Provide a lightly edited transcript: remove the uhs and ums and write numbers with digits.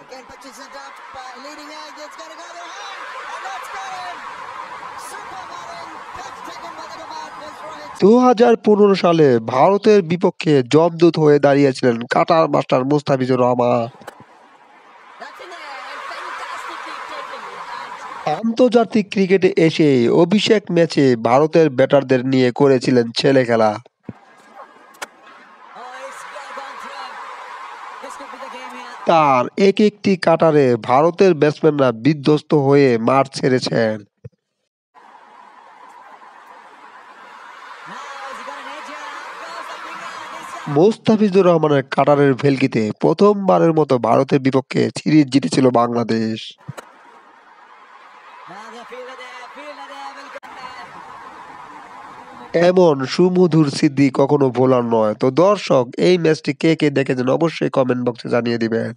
Again, pitches it up, leading edge. It's going to go to hand, and that's going. Super batting, catch taken by the command was Rohit. 2015 সালে ভারতের বিপক্ষে জমদূত হয়ে দাঁড়িয়েছিলেন cutter master Mustafizur Rahman. That's in there, and fantastically taken. আন্তর্জাতিক ক্রিকেটে এসে অভিষেক ম্যাচে ভারতের ব্যাটারদের নিয়ে করেছিলেন ছেলে খেলা। Oh, he's gone through. This could be the game here. তার একটি কাটারে ভারতের ব্যাটসম্যানরা বিধ্বস্ত হয়ে মাঠ ছেড়েছেন। Now, has he got an edge here? Out goes the finger. This Mustafizur রহমানের কাটারের ভেলকিতে প্রথমবারের মতো ভারতের বিপক্ষে সিরিজ জিতেছিল Bangladesh. now the fielder there will come back. এমন সুমধুর সিদ্ধি কখনো ভোলার নয়। তো দর্শক, এই ম্যাচটি কে কে দেখেছেন অবশ্যই কমেন্ট বক্সে জানিয়ে দিবেন।